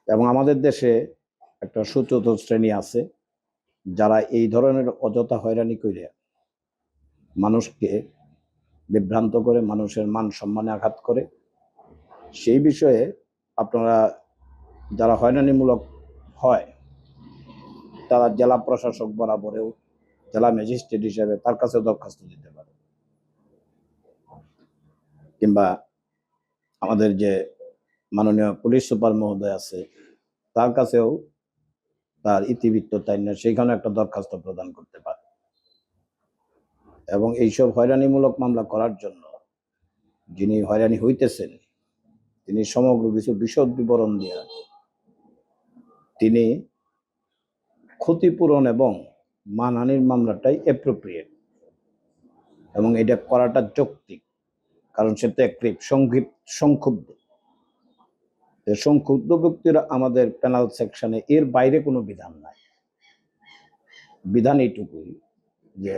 এবং আমাদের দেশে একটা সুচতুর শ্রেণী আছে যারা এই ধরনের অযথা হয়রানি করে মানুষকে বিভ্রান্ত করে, মানুষের মান সম্মানে আঘাত করে। সেই বিষয়ে আপনারা যারা হয়রানিমূলক হয় তারা জেলা প্রশাসক বরাবরেও জেলা ম্যাজিস্ট্রেট হিসেবে তার কাছে দরখাস্ত দিতে পারে, কিংবা আমাদের যে মাননীয় পুলিশ সুপার মহোদয় আছে তার কাছেও তার ইতিবৃত্ত তাই না সেইখানে একটা দরখাস্ত প্রদান করতে পারে। এবং এইসব হয়রানিমূলক মামলা করার জন্য যিনি হয়রানি হইতেছেন তিনি সমগ্র কিছু বিশদ বিবরণ দিয়ে তিনি ক্ষতিপূরণ এবং মানহানির মামলাটাই অ্যাপ্রোপ্রিয়েট এবং এটা করাটা যৌক্তিক। কারণ সে তো একটি সংক্ষুব্ধ ব্যক্তিরা আমাদের পেনাল সেকশনে এর বাইরে কোনো বিধান নাই। বিধান এইটুকুই যে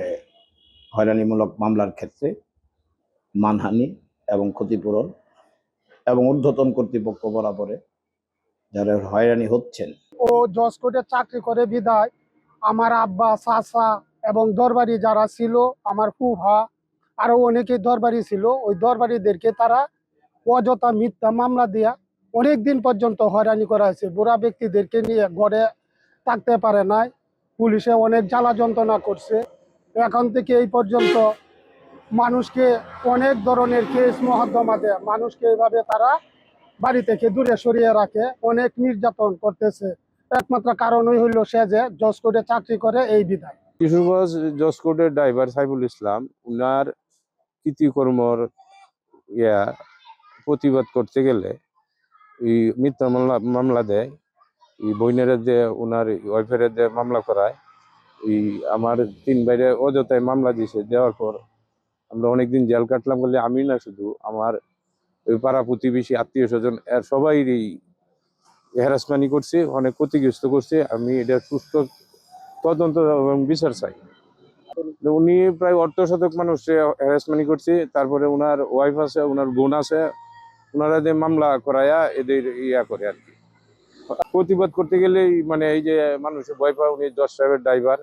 হয়রানিমূলক মামলার ক্ষেত্রে মানহানি এবং ক্ষতিপূরণ এবং ঊর্ধ্বতন কর্তৃপক্ষ বরাবরে যারা হয়রানি হচ্ছেন। ও জজ কোর্টে চাকরি করে বিদায় আমার আব্বা, চাচা এবং দরবারি যারা ছিল, আমার ফুফা আরো অনেকে দরবারি ছিল, ওই দরবারিদেরকে তারা অযথা মিথ্যা মামলা দিয়া অনেক দিন পর্যন্ত হয়রানি করা হয়েছে। বুড়া ব্যক্তিদেরকে নিয়ে ঘরে থাকতে পারে নাই, পুলিশে অনেক জ্বালা যন্ত্রণা করছে। এখন থেকে এই পর্যন্ত মানুষকে অনেক ধরনের কেস মহদ্দমা দেয়, মানুষকে এইভাবে তারা বাড়ি থেকে দূরে সরিয়ে রাখে, অনেক নির্যাতন করতেছে। একমাত্র কারণই হইল সে যে জজ কোর্টে চাকরি করে এই বিধায়। কিশোরগঞ্জ জজ কোর্টের ড্রাইভার সাইফুল ইসলাম উনার কৃতিকর্মর প্রতিবাদ করতে গেলে এই মিথ্যা মামলা দেয়, এই বইনের যে ওনার ওয়াইফের যে মামলা করায়, এই আমার 3 ভাইরে অযথায় মামলা দিয়েছে। দেওয়ার পর আমরা অনেকদিন জেল কাটলাম বলে আমি না, শুধু আমার ওই পাড়া প্রতিবেশী আত্মীয় স্বজন এর সবাই এই হ্যারাসমানি করছে, অনেক ক্ষতিগ্রস্ত করছে। আমি এটা সুস্থ তদন্ত এবং বিচার চাই। উনি প্রায় 1/2 মানুষ হ্যারাসমানি করছে। তারপরে ওনার ওয়াইফ আছে, ওনার বোন আছে, ওনারা যে মামলা করায়া এদের করে আর কি। প্রতিবাদ করতে গেলেই মানে এই যে মানুষের ভয় পায়, উনি জজ সাহেবের ড্রাইভার,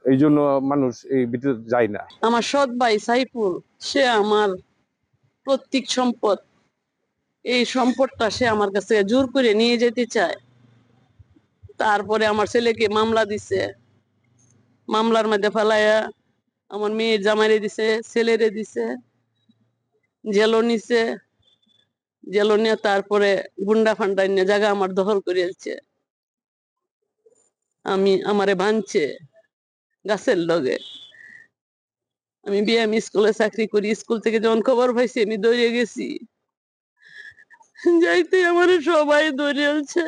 এই জন্য মানুষ এই ভিতরে যায় না। আমার সৎ ভাই সাইফুল, সে আমার প্রত্যেক সম্পদ, এই সম্পদটা সে আমার কাছে জোর করে নিয়ে যেতে চায়। তারপরে আমার ছেলেকে মামলা দিছে, মামলার মধ্যে ফেলাইয়া আমার মেয়ের জামাইরে দিছে, ছেলেরে দিছে, জেলও নিছে, জেলও নিয়ে তারপরে গুন্ডা ফান্ডা নিয়ে জায়গা আমার দখল করিয়েছে। আমারে ভাঙছে গাছের লগে। আমি বিএম স্কুলে চাকরি করি, স্কুল থেকে যখন খবর পাইছি আমি দৌড়ে গেছি, যাইতে আমার সবাই দৌড়েছে,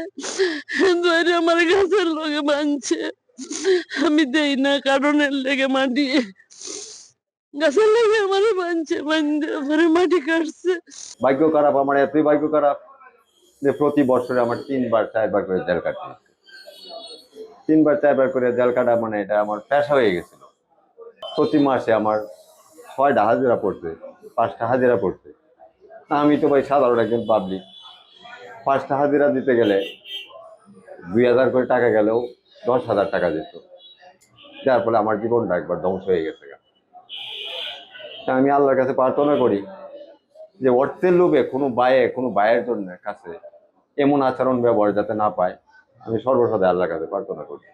দৌড়ে আমার গাছের লগে ভাঙছে। আমি দেই না কারণের লেগে মাটি, গাছের লেগে আমার ভাঙছে, আমার মাটি কাটছে। ভাগ্য খারাপ, আমার এতই ভাগ্য খারাপ যে প্রতি বছরে আমার 3বার 4বার করে জেল কাটতে হচ্ছে। 3বার 4বার করে জেল কাটা মানে এটা আমার পেশা হয়ে গেছিল। প্রতি মাসে আমার 6টা হাজিরা পড়ছে, 5টা হাজিরা পড়ছে। আমি তো ভাই সাধারণ একজন পাবলিক, 5টা হাজিরা দিতে গেলে 2000 করে টাকা গেলেও 10,000 টাকা যেত, যার ফলে আমার জীবনটা একবার ধ্বংস হয়ে গেছে। আমি আল্লাহর কাছে প্রার্থনা করি যে অর্থের লোভে কোনো ভাইয়ের জন্য কাছে এমন আচরণ ব্যবহার যাতে না পায়। আমি সর্বসদা আল্লাহর কাছে প্রার্থনা করি।